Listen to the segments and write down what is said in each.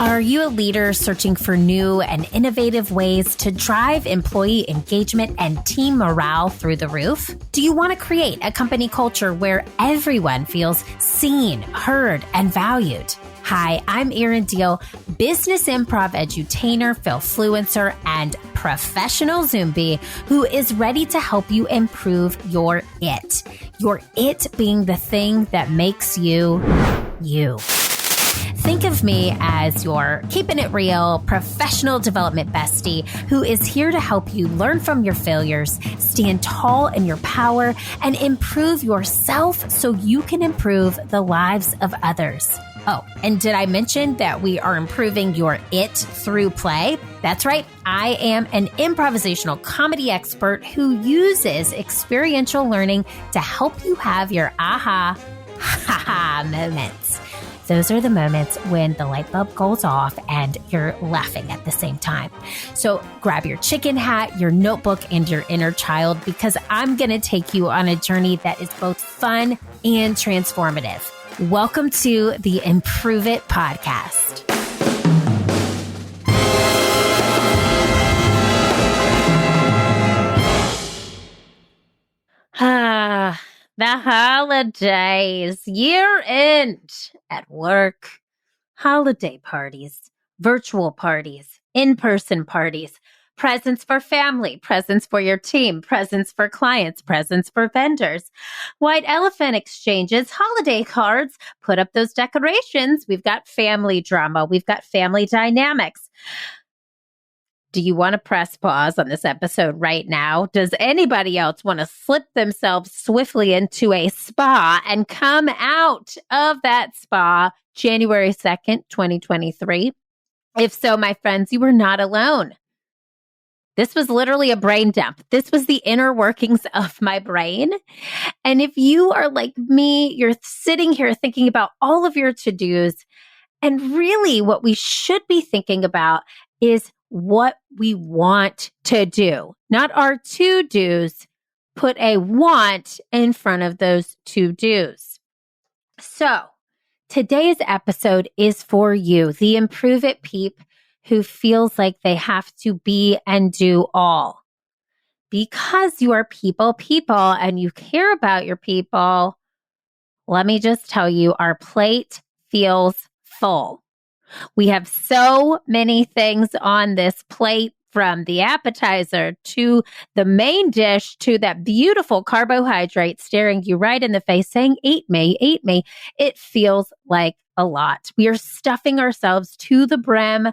Are you a leader searching for new and innovative ways to drive employee engagement and team morale through the roof? Do you want to create a company culture where everyone feels seen, heard, and valued? Hi, I'm Erin Diehl, business improv edutainer, 𝗶𝗺𝗀𝘀, and professional Zombie who is ready to help you improve your it. Your it being the thing that makes you, you. Think of me as your keeping it real professional development bestie who is here to help you learn from your failures, stand tall in your power, and improve yourself so you can improve the lives of others. Oh, and did I mention that we are improving your it through play? That's right. I am an improvisational comedy expert who uses experiential learning to help you have your aha, ha-ha moments. Those are the moments when the light bulb goes off and you're laughing at the same time. So grab your chicken hat, your notebook, and your inner child because I'm going to take you on a journey that is both fun and transformative. Welcome to the Improve It podcast. The holidays, year end at work, holiday parties, virtual parties, in-person parties, presents for family, presents for your team, presents for clients, presents for vendors, white elephant exchanges, holiday cards, put up those decorations. We've got family drama. We've got family dynamics. Do you want to press pause on this episode right now? Does anybody else want to slip themselves swiftly into a spa and come out of that spa January 2nd, 2023? If so, my friends, you are not alone. This was literally a brain dump. This was the inner workings of my brain. And if you are like me, you're sitting here thinking about all of your to-dos. And really what we should be thinking about is what we want to do, not our to-dos. Put a want in front of those to-dos. So today's episode is for you, the Improve It peep who feels like they have to be and do all. Because you are people and you care about your people, let me just tell you, our plate feels full. We have so many things on this plate, from the appetizer to the main dish to that beautiful carbohydrate staring you right in the face saying, eat me, eat me. It feels like a lot. We are stuffing ourselves to the brim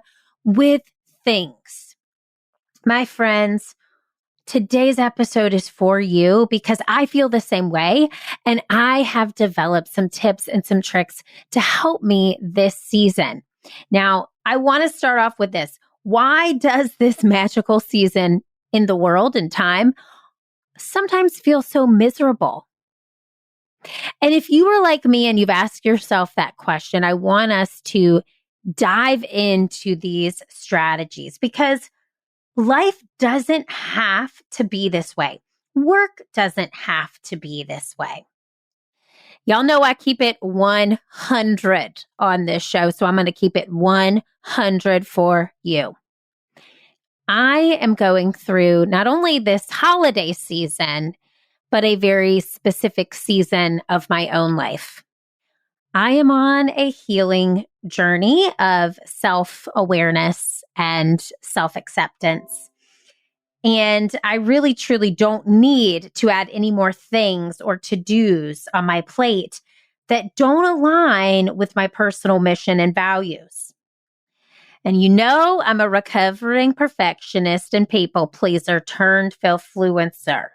with things. My friends, today's episode is for you because I feel the same way, and I have developed some tips and some tricks to help me this season. Now, I want to start off with this. Why does this magical season in the world and time sometimes feel so miserable? And if you were like me and you've asked yourself that question, I want us to dive into these strategies because life doesn't have to be this way. Work doesn't have to be this way. Y'all know I keep it 100 on this show, so I'm going to keep it 100 for you. I am going through not only this holiday season, but a very specific season of my own life. I am on a healing journey of self-awareness and self-acceptance. And I really, truly don't need to add any more things or to-dos on my plate that don't align with my personal mission and values. And you know, I'm a recovering perfectionist and people pleaser turned 𝗶𝗺𝗀𝘀𝘀.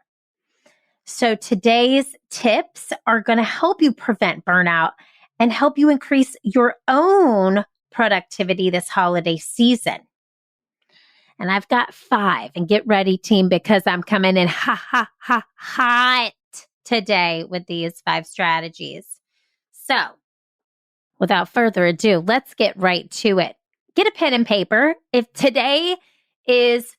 So today's tips are going to help you prevent burnout and help you increase your own productivity this holiday season. And I've got 5, and get ready, team, because I'm coming in hot today with these 5 strategies. So without further ado, let's get right to it. Get a pen and paper. If today is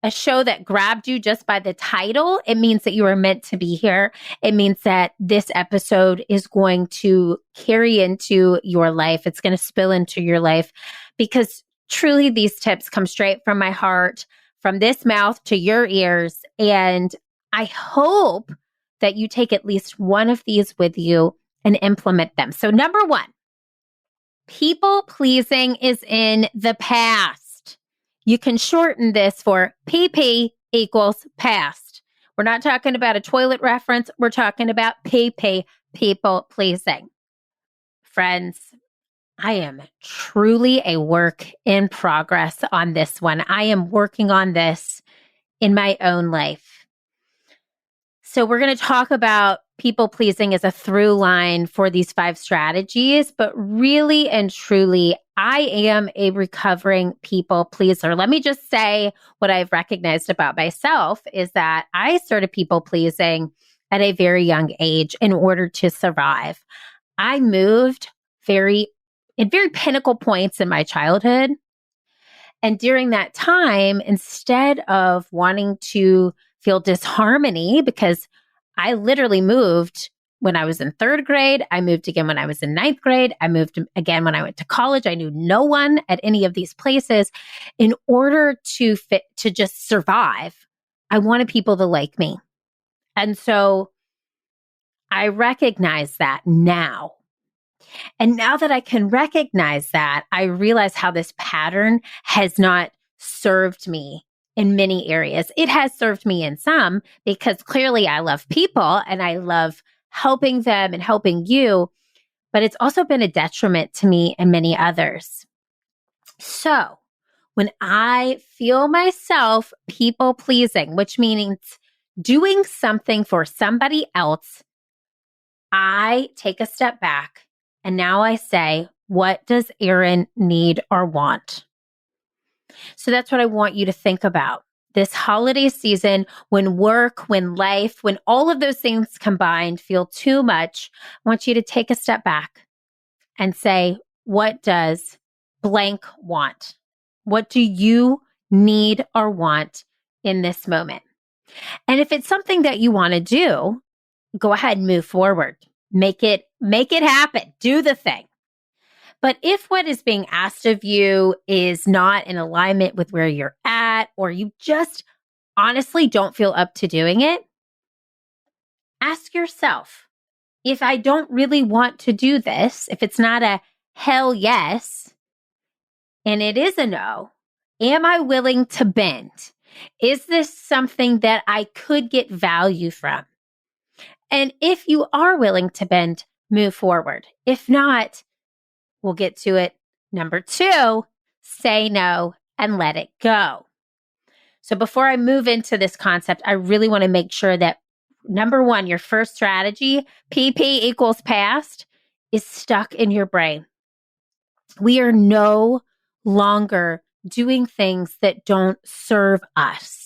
a show that grabbed you just by the title, it means that you are meant to be here. It means that this episode is going to carry into your life. It's going to spill into your life because truly these tips come straight from my heart, from this mouth to your ears. And I hope that you take at least one of these with you and implement them. So number one, people pleasing is in the past. You can shorten this for PP equals past. We're not talking about a toilet reference. We're talking about PP, people pleasing. Friends, I am truly a work in progress on this one. I am working on this in my own life. So we're going to talk about people pleasing as a through line for these 5 strategies, but really and truly, I am a recovering people pleaser. Let me just say what I've recognized about myself is that I started people pleasing at a very young age in order to survive. I moved at very pinnacle points in my childhood. And during that time, instead of wanting to feel disharmony, because I literally moved when I was in 3rd grade, I moved again when I was in 9th grade, I moved again when I went to college. I knew no one at any of these places. In order to just survive, I wanted people to like me. And so I recognize that now. And now that I can recognize that, I realize how this pattern has not served me in many areas. It has served me in some because clearly I love people and I love helping them and helping you, but it's also been a detriment to me and many others. So when I feel myself people pleasing, which means doing something for somebody else, I take a step back. And now I say, what does Erin need or want? So that's what I want you to think about. This holiday season, when work, when life, when all of those things combined feel too much, I want you to take a step back and say, what does blank want? What do you need or want in this moment? And if it's something that you want to do, go ahead and move forward. Make it happen. Do the thing. But if what is being asked of you is not in alignment with where you're at, or you just honestly don't feel up to doing it, ask yourself, if I don't really want to do this, if it's not a hell yes, and it is a no, am I willing to bend? Is this something that I could get value from? And if you are willing to bend, move forward. If not, we'll get to it. Number 2, say no and let it go. So before I move into this concept, I really want to make sure that number 1, your first strategy, PP equals past, is stuck in your brain. We are no longer doing things that don't serve us.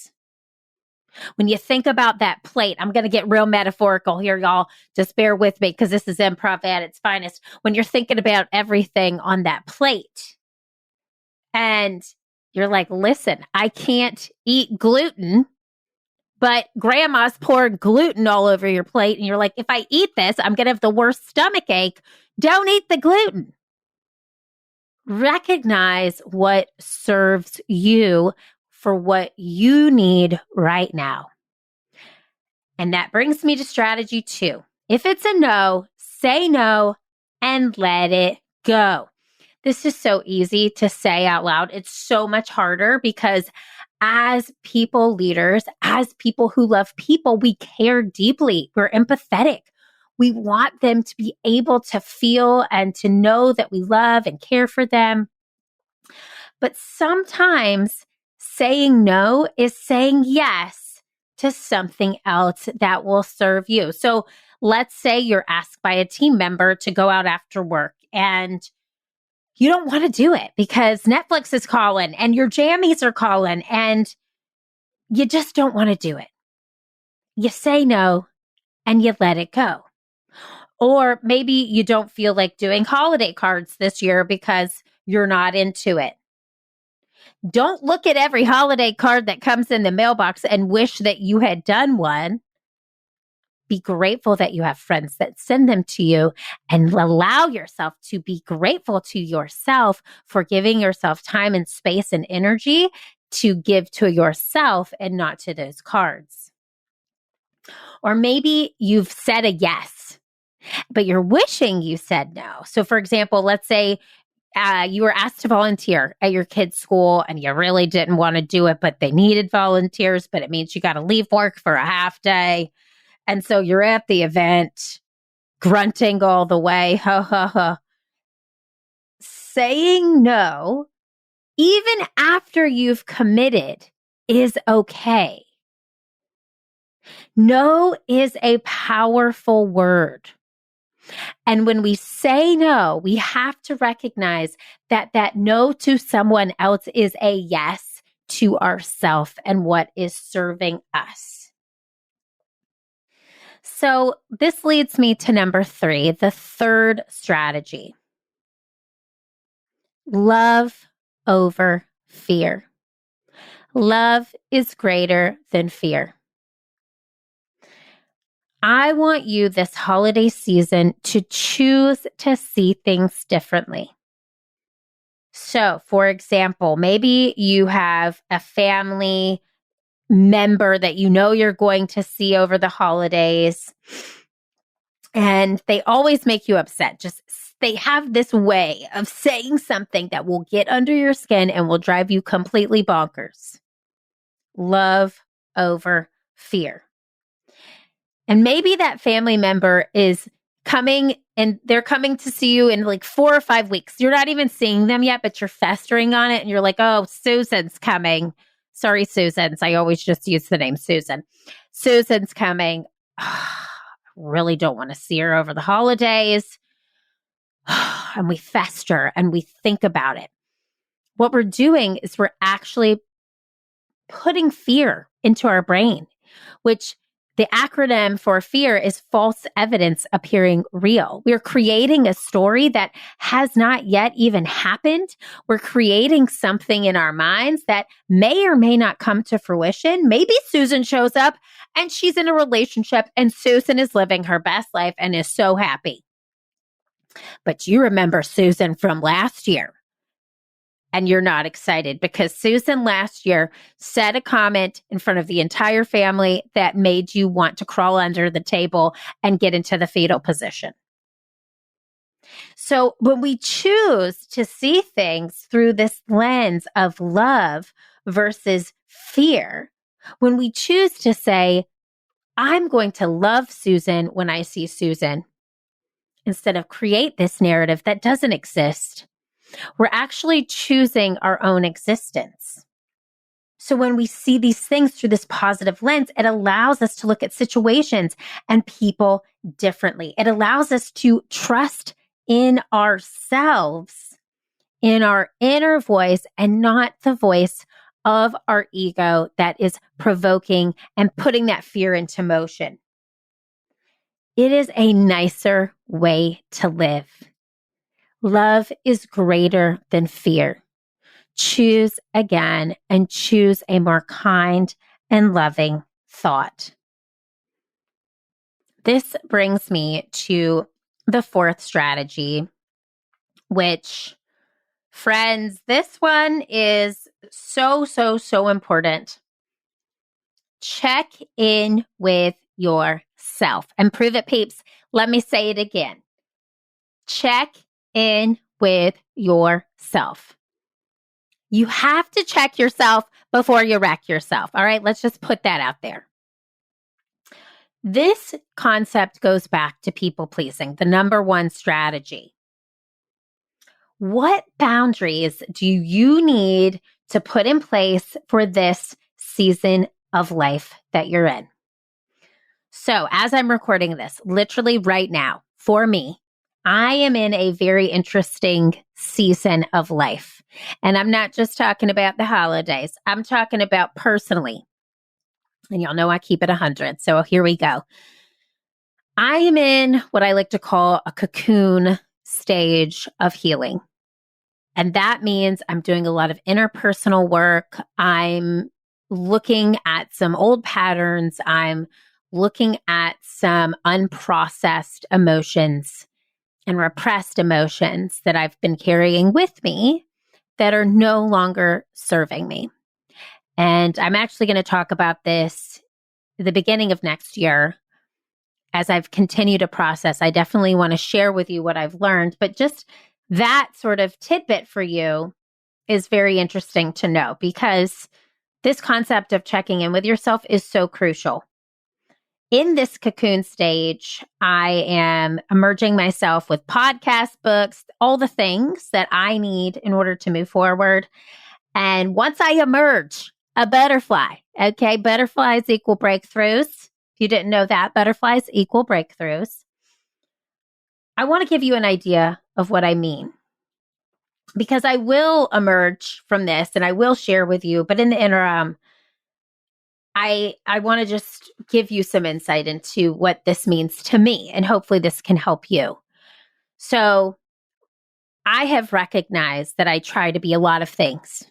When you think about that plate, I'm going to get real metaphorical here, y'all. Just bear with me because this is improv at its finest. When you're thinking about everything on that plate and you're like, listen, I can't eat gluten, but grandma's poured gluten all over your plate. And you're like, if I eat this, I'm going to have the worst stomach ache. Don't eat the gluten. Recognize what serves you for what you need right now. And that brings me to strategy 2. If it's a no, say no and let it go. This is so easy to say out loud. It's so much harder because as people leaders, as people who love people, we care deeply. We're empathetic. We want them to be able to feel and to know that we love and care for them. But sometimes saying no is saying yes to something else that will serve you. So let's say you're asked by a team member to go out after work and you don't want to do it because Netflix is calling and your jammies are calling and you just don't want to do it. You say no and you let it go. Or maybe you don't feel like doing holiday cards this year because you're not into it. Don't look at every holiday card that comes in the mailbox and wish that you had done one. Be grateful that you have friends that send them to you, and allow yourself to be grateful to yourself for giving yourself time and space and energy to give to yourself and not to those cards. Or maybe you've said a yes, but you're wishing you said no. So for example, let's say you were asked to volunteer at your kid's school and you really didn't want to do it, but they needed volunteers, but it means you got to leave work for a half day. And so you're at the event, grunting all the way, ha, ha, ha. Saying no, even after you've committed, is okay. No is a powerful word. And when we say no, we have to recognize that that no to someone else is a yes to ourselves and what is serving us. So this leads me to number 3, the third strategy. Love over fear. Love is greater than fear. I want you this holiday season to choose to see things differently. So, for example, maybe you have a family member that you know you're going to see over the holidays, and they always make you upset. They have this way of saying something that will get under your skin and will drive you completely bonkers. Love over fear. And maybe that family member is coming and they're coming to see you in like 4 or 5 weeks. You're not even seeing them yet, but you're festering on it. And you're like, oh, Susan's coming. Sorry, Susan's. I always just use the name Susan. Susan's coming. Really don't want to see her over the holidays. And we fester and we think about it. What we're doing is we're actually putting fear into our brain, which the acronym for fear is false evidence appearing real. We're creating a story that has not yet even happened. We're creating something in our minds that may or may not come to fruition. Maybe Susan shows up and she's in a relationship and Susan is living her best life and is so happy. But you remember Susan from last year. And you're not excited because Susan last year said a comment in front of the entire family that made you want to crawl under the table and get into the fetal position. So when we choose to see things through this lens of love versus fear, when we choose to say, I'm going to love Susan when I see Susan, instead of create this narrative that doesn't exist, we're actually choosing our own existence. So when we see these things through this positive lens, it allows us to look at situations and people differently. It allows us to trust in ourselves, in our inner voice, and not the voice of our ego that is provoking and putting that fear into motion. It is a nicer way to live. Love is greater than fear. Choose again and choose a more kind and loving thought. This brings me to the fourth strategy, which, friends, this one is so important. Check in with yourself. And prove it, peeps. Let me say it again. Check in with yourself. You have to check yourself before you wreck yourself. All right, let's just put that out there. This concept goes back to people pleasing, the number one strategy. What boundaries do you need to put in place for this season of life that you're in? So as I'm recording this, literally right now, for me, I am in a very interesting season of life. And I'm not just talking about the holidays. I'm talking about personally. And y'all know I keep it 100. So here we go. I am in what I like to call a cocoon stage of healing. And that means I'm doing a lot of interpersonal work. I'm looking at some old patterns. I'm looking at some unprocessed emotions and repressed emotions that I've been carrying with me that are no longer serving me. And I'm actually going to talk about this at the beginning of next year. As I've continued to process, I definitely want to share with you what I've learned, but just that sort of tidbit for you is very interesting to know, because this concept of checking in with yourself is so crucial. In this cocoon stage, I am emerging myself with podcasts, books, all the things that I need in order to move forward. And once I emerge a butterfly, okay, butterflies equal breakthroughs. If you didn't know that, butterflies equal breakthroughs. I want to give you an idea of what I mean, because I will emerge from this and I will share with you. But in the interim, I want to just give you some insight into what this means to me, and hopefully this can help you. So I have recognized that I try to be a lot of things.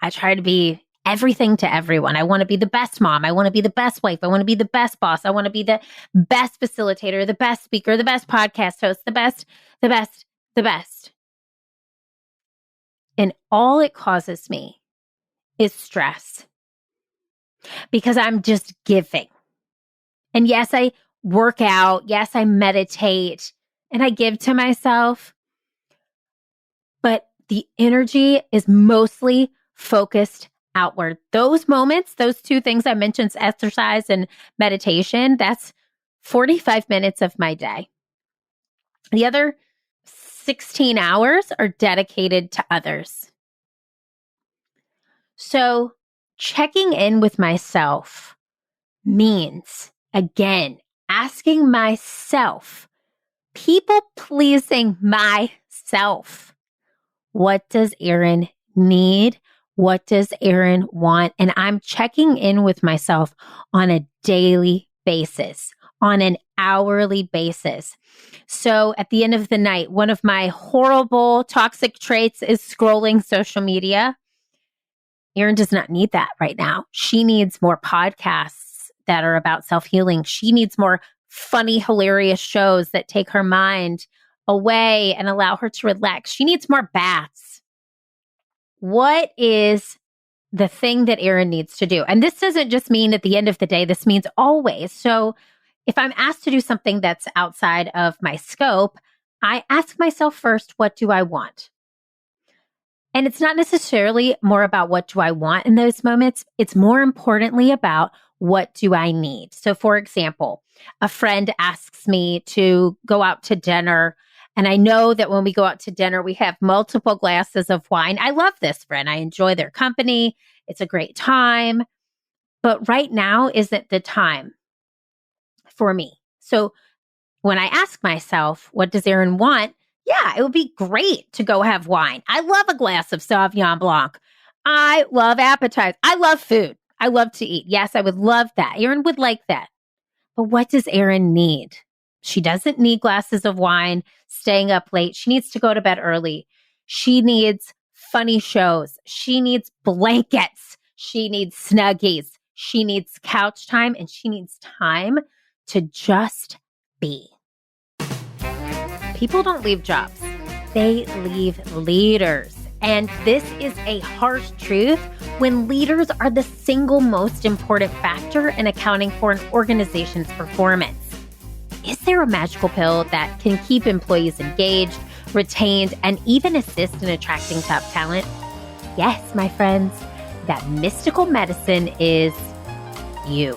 I try to be everything to everyone. I want to be the best mom. I want to be the best wife. I want to be the best boss. I want to be the best facilitator, the best speaker, the best podcast host, the best. And all it causes me is stress, because I'm just giving. And yes, I work out. Yes, I meditate and I give to myself. But the energy is mostly focused outward. Those moments, those two things I mentioned, exercise and meditation, that's 45 minutes of my day. The other 16 hours are dedicated to others. So checking in with myself means, again, asking myself, people-pleasing myself, what does Erin need? What does Erin want? And I'm checking in with myself on a daily basis, on an hourly basis. So at the end of the night, one of my horrible toxic traits is scrolling social media. Erin does not need that right now. She needs more podcasts that are about self-healing. She needs more funny, hilarious shows that take her mind away and allow her to relax. She needs more baths. What is the thing that Erin needs to do? And this doesn't just mean at the end of the day, this means always. So if I'm asked to do something that's outside of my scope, I ask myself first, what do I want? And it's not necessarily more about what do I want in those moments. It's more importantly about what do I need? So for example, a friend asks me to go out to dinner. And I know that when we go out to dinner, we have multiple glasses of wine. I love this friend. I enjoy their company. It's a great time. But right now isn't the time for me. So when I ask myself, what does Erin want? Yeah, it would be great to go have wine. I love a glass of Sauvignon Blanc. I love appetizers. I love food. I love to eat. Yes, I would love that. Erin would like that. But what does Erin need? She doesn't need glasses of wine, staying up late. She needs to go to bed early. She needs funny shows. She needs blankets. She needs Snuggies. She needs couch time, and she needs time to just be. People don't leave jobs. They leave leaders. And this is a harsh truth when leaders are the single most important factor in accounting for an organization's performance. Is there a magical pill that can keep employees engaged, retained, and even assist in attracting top talent? Yes, my friends, that mystical medicine is you.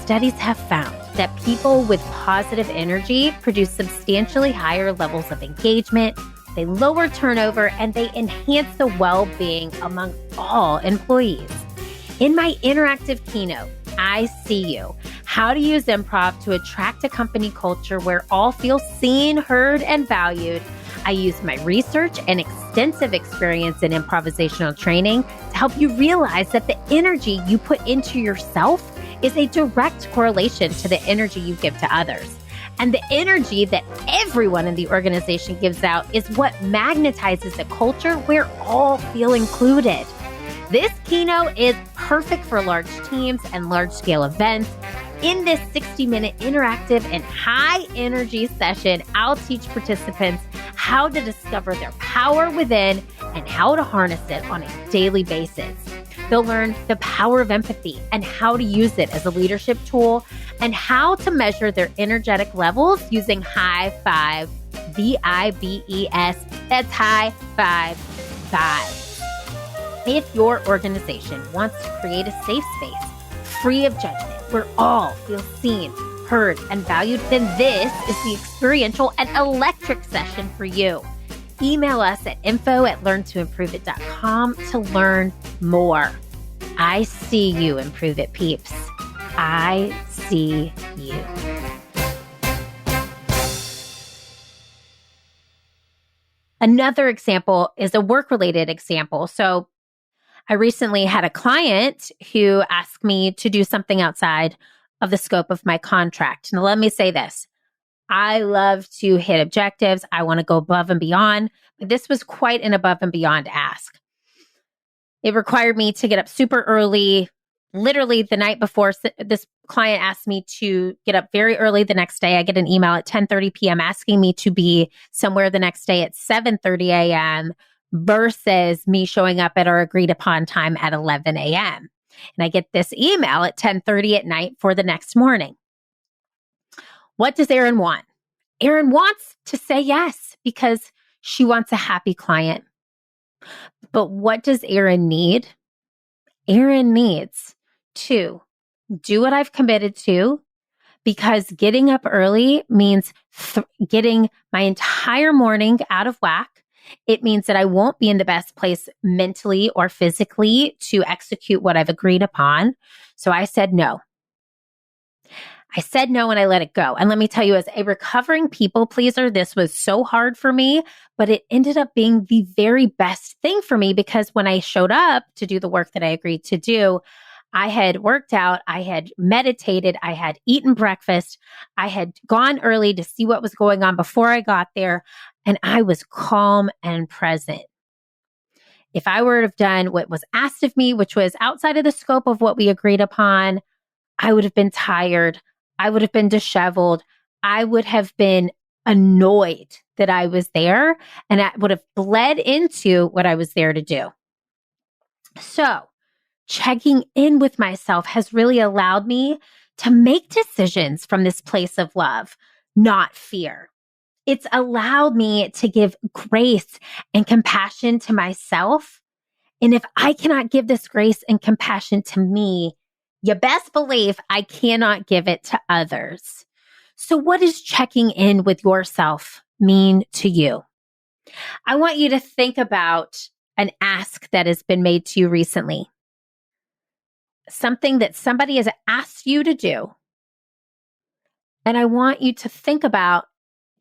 Studies have found that people with positive energy produce substantially higher levels of engagement, they lower turnover, and they enhance the well-being among all employees. In my interactive keynote, I See You, How to Use Improv to Attract a Company Culture Where All Feel Seen, Heard, and Valued, I use my research and extensive experience in improvisational training to help you realize that the energy you put into yourself is a direct correlation to the energy you give to others. And the energy that everyone in the organization gives out is what magnetizes a culture where all feel included. This keynote is perfect for large teams and large-scale events. In this 60-minute interactive and high-energy session, I'll teach participants how to discover their power within and how to harness it on a daily basis. They'll learn the power of empathy and how to use it as a leadership tool and how to measure their energetic levels using 𝗫5, VIBES. That's 𝗫5. If your organization wants to create a safe space, free of judgment, where all feel seen, heard, and valued, then this is the experiential and electric session for you. Email us at info@learntoimproveit.com to learn more. I see you, Improve It peeps. I see you. Another example is a work-related example. So I recently had a client who asked me to do something outside of the scope of my contract. Now, let me say this. I love to hit objectives. I want to go above and beyond. But this was quite an above and beyond ask. It required me to get up super early. Literally the night before, this client asked me to get up very early the next day. I get an email at 10:30 p.m. asking me to be somewhere the next day at 7:30 a.m. versus me showing up at our agreed upon time at 11 a.m. And I get this email at 10:30 at night for the next morning. What does Erin want? Erin wants to say yes because she wants a happy client. But what does Erin need? Erin needs to do what I've committed to, because getting up early means getting my entire morning out of whack. It means that I won't be in the best place mentally or physically to execute what I've agreed upon. So I said no. I said no and I let it go. And let me tell you, as a recovering people pleaser, this was so hard for me, but it ended up being the very best thing for me, because when I showed up to do the work that I agreed to do, I had worked out, I had meditated, I had eaten breakfast, I had gone early to see what was going on before I got there, and I was calm and present. If I were to have done what was asked of me, which was outside of the scope of what we agreed upon, I would have been tired. I would have been disheveled. I would have been annoyed that I was there, and I would have bled into what I was there to do. So checking in with myself has really allowed me to make decisions from this place of love, not fear. It's allowed me to give grace and compassion to myself. And if I cannot give this grace and compassion to me, you best believe I cannot give it to others. So what does checking in with yourself mean to you? I want you to think about an ask that has been made to you recently. Something that somebody has asked you to do. And I want you to think about,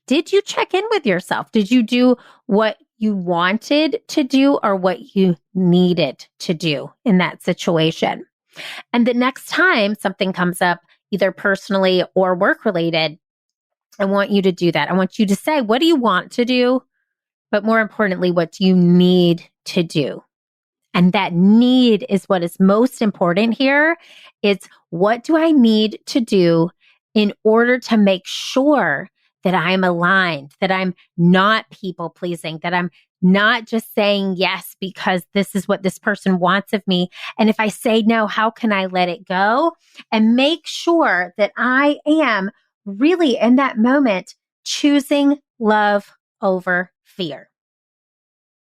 did you check in with yourself? Did you do what you wanted to do or what you needed to do in that situation? And the next time something comes up, either personally or work-related, I want you to do that. I want you to say, what do you want to do? But more importantly, what do you need to do? And that need is what is most important here. It's, what do I need to do in order to make sure that I'm aligned, that I'm not people pleasing, that I'm not just saying yes because this is what this person wants of me. And if I say no, how can I let it go? And make sure that I am really in that moment choosing love over fear.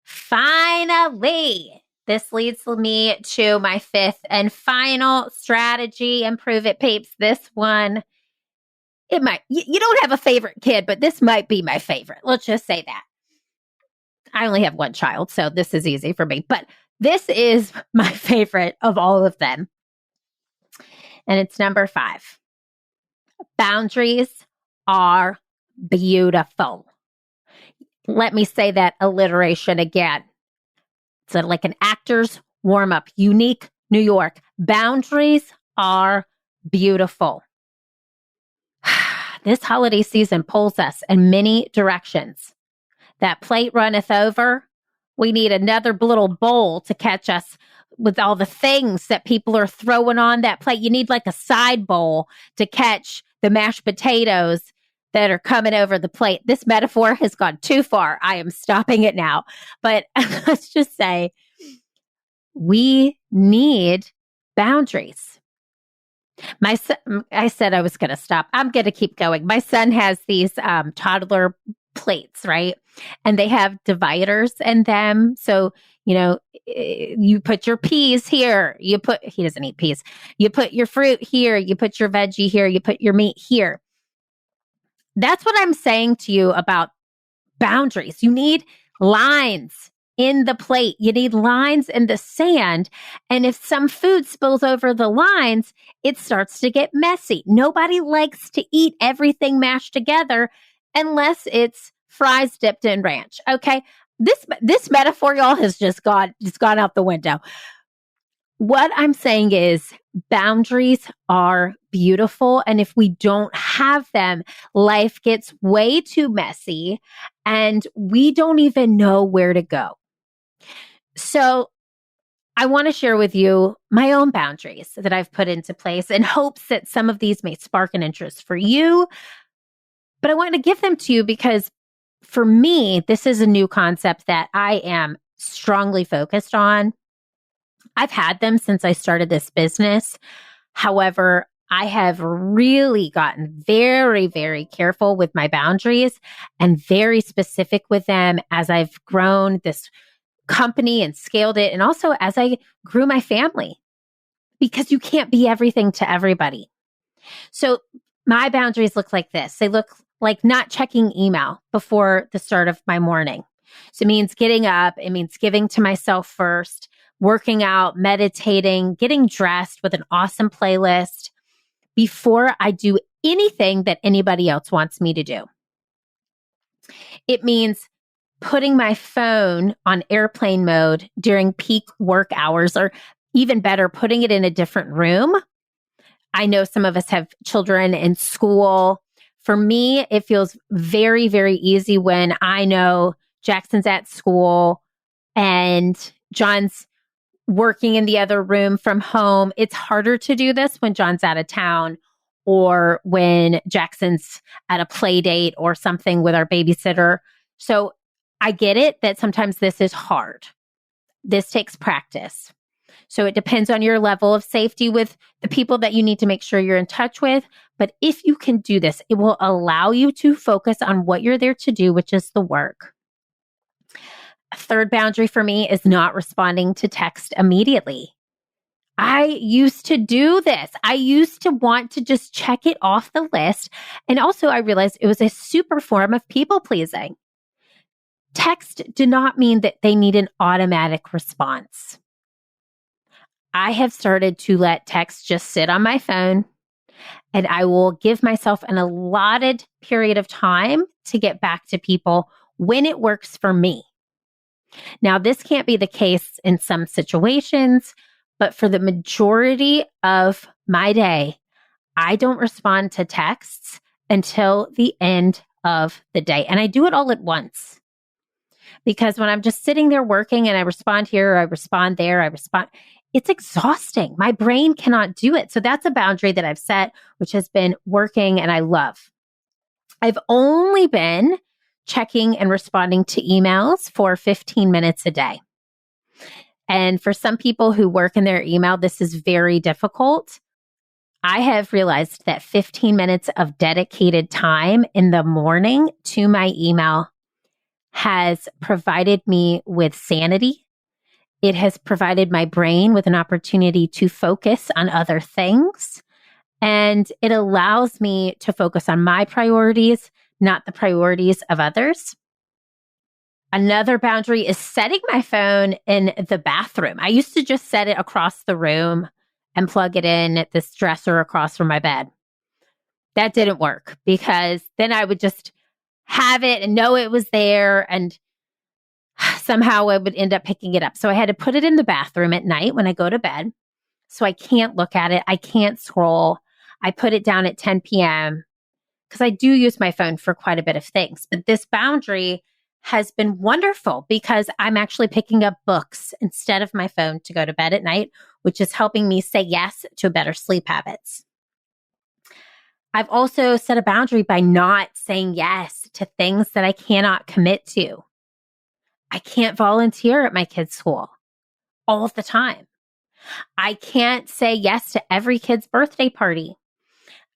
Finally, this leads me to my fifth and final strategy. Improve it, peeps. This one, it might, you don't have a favorite kid, but this might be my favorite. Let's just say that. I only have one child, so this is easy for me, but this is my favorite of all of them. And it's number 5. Boundaries are beautiful. Let me say that alliteration again. It's like an actor's warm-up. Unique New York. Boundaries are beautiful. This holiday season pulls us in many directions. That plate runneth over. We need another little bowl to catch us with all the things that people are throwing on that plate. You need like a side bowl to catch the mashed potatoes that are coming over the plate. This metaphor has gone too far. I am stopping it now. But let's just say we need boundaries. My son, I said I was going to stop. I'm going to keep going. My son has these toddler plates, right? And they have dividers in them. So, you put your peas here. He doesn't eat peas. You put your fruit here. You put your veggie here. You put your meat here. That's what I'm saying to you about boundaries. You need lines in the plate. You need lines in the sand. And if some food spills over the lines, it starts to get messy. Nobody likes to eat everything mashed together unless it's fries dipped in ranch. Okay. This metaphor, y'all, has just gone out the window. What I'm saying is boundaries are beautiful. And if we don't have them, life gets way too messy and we don't even know where to go. So I want to share with you my own boundaries that I've put into place in hopes that some of these may spark an interest for you. But I want to give them to you because for me, this is a new concept that I am strongly focused on. I've had them since I started this business. However, I have really gotten very, very careful with my boundaries and very specific with them as I've grown this company and scaled it. And also as I grew my family, because you can't be everything to everybody. So my boundaries look like this. They look like not checking email before the start of my morning. So it means getting up. It means giving to myself first, working out, meditating, getting dressed with an awesome playlist before I do anything that anybody else wants me to do. It means putting my phone on airplane mode during peak work hours, or even better, putting it in a different room. I know some of us have children in school. For me, it feels very, very easy when I know Jackson's at school and John's working in the other room from home. It's harder to do this when John's out of town or when Jackson's at a play date or something with our babysitter. So I get it that sometimes this is hard. This takes practice. So it depends on your level of safety with the people that you need to make sure you're in touch with. But if you can do this, it will allow you to focus on what you're there to do, which is the work. A third boundary for me is not responding to text immediately. I used to do this. I used to want to just check it off the list. And also I realized it was a super form of people pleasing. Text did not mean that they need an automatic response. I have started to let text just sit on my phone, and I will give myself an allotted period of time to get back to people when it works for me. Now, this can't be the case in some situations, but for the majority of my day, I don't respond to texts until the end of the day. And I do it all at once. Because when I'm just sitting there working and I respond here, I respond there, it's exhausting. My brain cannot do it. So that's a boundary that I've set, which has been working and I love. I've only been checking and responding to emails for 15 minutes a day. And for some people who work in their email, this is very difficult. I have realized that 15 minutes of dedicated time in the morning to my email has provided me with sanity. It has provided my brain with an opportunity to focus on other things. And it allows me to focus on my priorities, not the priorities of others. Another boundary is setting my phone in the bathroom. I used to just set it across the room and plug it in at this dresser across from my bed. That didn't work because then I would just have it and know it was there and somehow I would end up picking it up. So I had to put it in the bathroom at night when I go to bed. So I can't look at it. I can't scroll. I put it down at 10 p.m. because I do use my phone for quite a bit of things. But this boundary has been wonderful because I'm actually picking up books instead of my phone to go to bed at night, which is helping me say yes to better sleep habits. I've also set a boundary by not saying yes to things that I cannot commit to. I can't volunteer at my kids' school all of the time. I can't say yes to every kid's birthday party.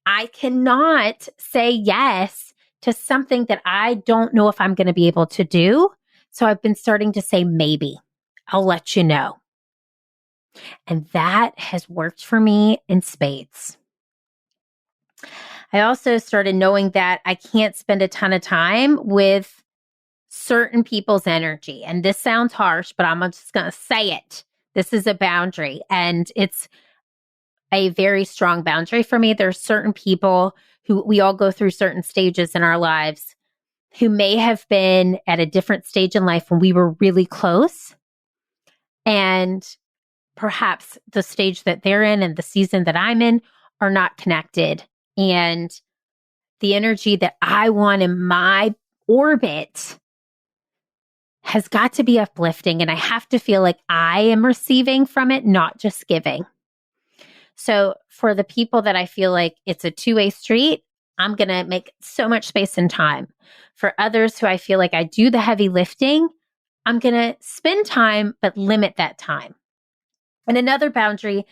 I cannot say yes to something that I don't know if I'm going to be able to do. So I've been starting to say maybe. I'll let you know. And that has worked for me in spades. I also started knowing that I can't spend a ton of time with certain people's energy. And this sounds harsh, but I'm just going to say it. This is a boundary, and it's a very strong boundary for me. There's certain people who we all go through certain stages in our lives who may have been at a different stage in life when we were really close. And perhaps the stage that they're in and the season that I'm in are not connected. And the energy that I want in my orbit has got to be uplifting. And I have to feel like I am receiving from it, not just giving. So for the people that I feel like it's a two-way street, I'm going to make so much space and time. For others who I feel like I do the heavy lifting, I'm going to spend time, but limit that time. And another boundary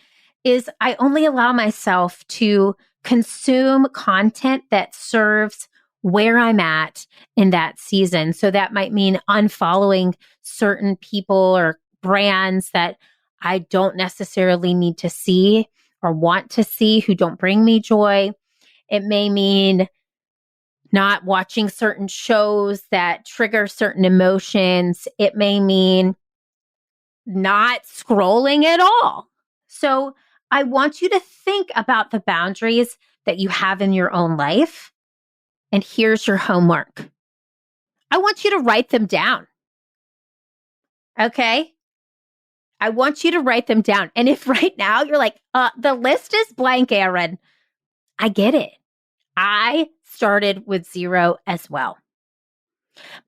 is I only allow myself to consume content that serves where I'm at in that season. So that might mean unfollowing certain people or brands that I don't necessarily need to see or want to see, who don't bring me joy. It may mean not watching certain shows that trigger certain emotions. It may mean not scrolling at all. So I want you to think about the boundaries that you have in your own life. And here's your homework. I want you to write them down. Okay? I want you to write them down. And if right now you're like, the list is blank, Erin, I get it. I started with 0 as well.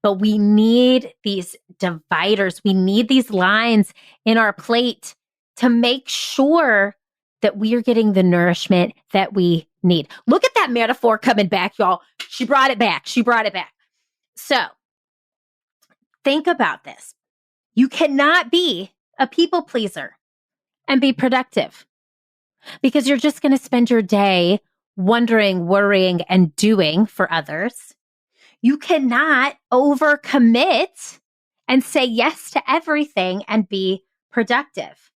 But we need these dividers. We need these lines in our plate to make sure that we are getting the nourishment that we need. Look at that metaphor coming back, y'all. She brought it back. She brought it back. So think about this. You cannot be a people pleaser and be productive because you're just going to spend your day wondering, worrying, and doing for others. You cannot overcommit and say yes to everything and be productive.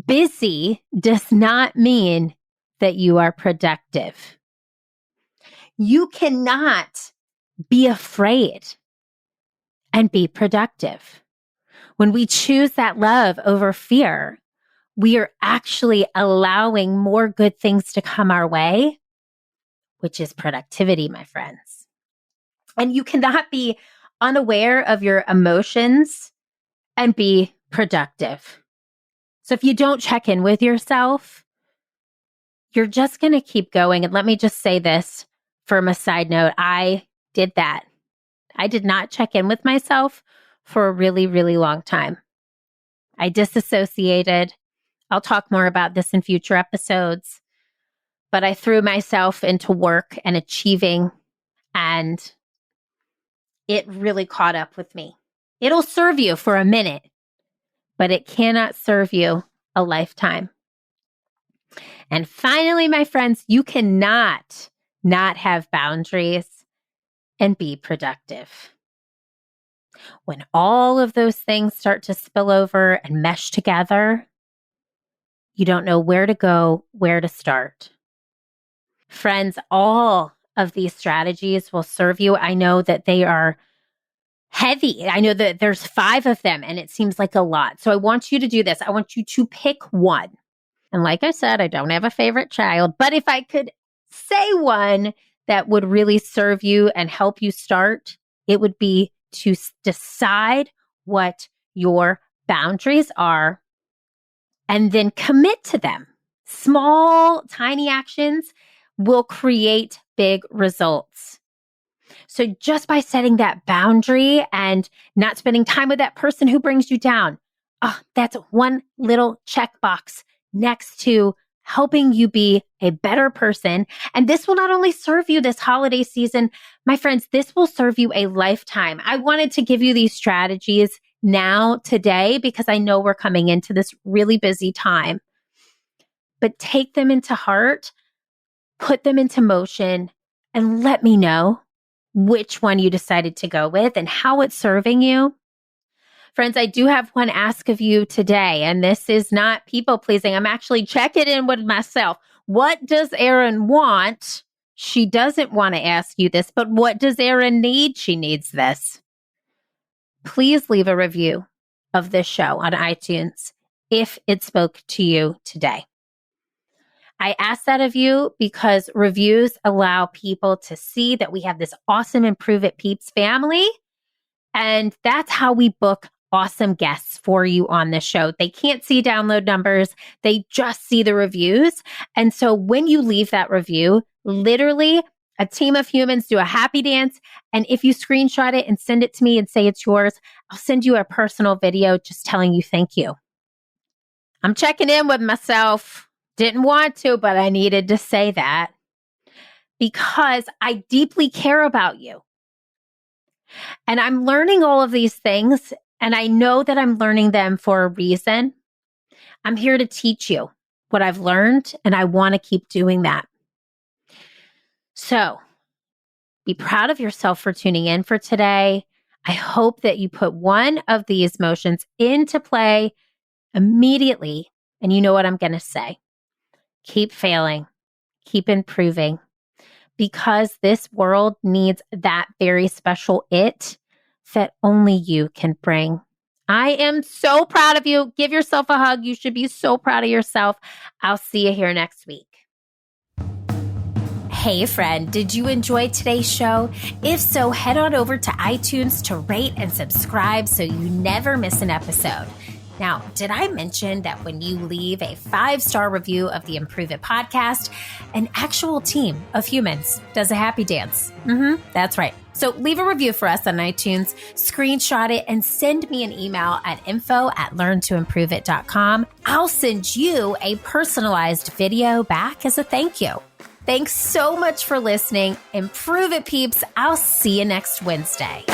Busy does not mean that you are productive. You cannot be afraid and be productive. When we choose that love over fear, we are actually allowing more good things to come our way, which is productivity, my friends. And you cannot be unaware of your emotions and be productive. So if you don't check in with yourself, you're just going to keep going. And let me just say this from a side note. I did that. I did not check in with myself for a really, really long time. I disassociated. I'll talk more about this in future episodes. But I threw myself into work and achieving, and it really caught up with me. It'll serve you for a minute, but it cannot serve you a lifetime. And finally, my friends, you cannot not have boundaries and be productive. When all of those things start to spill over and mesh together, you don't know where to go, where to start. Friends, all of these strategies will serve you. I know that they are heavy. I know that there's 5 of them and it seems like a lot. So I want you to do this. I want you to pick one. And like I said, I don't have a favorite child, but if I could say one that would really serve you and help you start, it would be to decide what your boundaries are and then commit to them. Small, tiny actions will create big results. So just by setting that boundary and not spending time with that person who brings you down, that's one little checkbox next to helping you be a better person. And this will not only serve you this holiday season, my friends, this will serve you a lifetime. I wanted to give you these strategies now, today, because I know we're coming into this really busy time. But take them into heart, put them into motion, and let me know which one you decided to go with and how it's serving you. Friends, I do have one ask of you today, and this is not people pleasing. I'm actually checking in with myself. What does Erin want? She doesn't want to ask you this, but what does Erin need? She needs this. Please leave a review of this show on iTunes if it spoke to you today. I ask that of you because reviews allow people to see that we have this awesome Improve It Peeps family. And that's how we book awesome guests for you on this show. They can't see download numbers. They just see the reviews. And so when you leave that review, literally a team of humans do a happy dance. And if you screenshot it and send it to me and say it's yours, I'll send you a personal video just telling you thank you. I'm checking in with myself. Didn't want to, but I needed to say that because I deeply care about you. And I'm learning all of these things, and I know that I'm learning them for a reason. I'm here to teach you what I've learned, and I want to keep doing that. So be proud of yourself for tuning in for today. I hope that you put one of these motions into play immediately, and you know what I'm going to say. Keep failing, keep improving, because this world needs that very special it that only you can bring. I am so proud of you. Give yourself a hug. You should be so proud of yourself. I'll see you here next week. Hey friend, did you enjoy today's show? If so, head on over to iTunes to rate and subscribe so you never miss an episode. Now, did I mention that when you leave a 5-star review of the Improve It podcast, an actual team of humans does a happy dance? That's right. So leave a review for us on iTunes, screenshot it, and send me an email at info@learntoimproveit.com. I'll send you a personalized video back as a thank you. Thanks so much for listening. Improve It, peeps. I'll see you next Wednesday.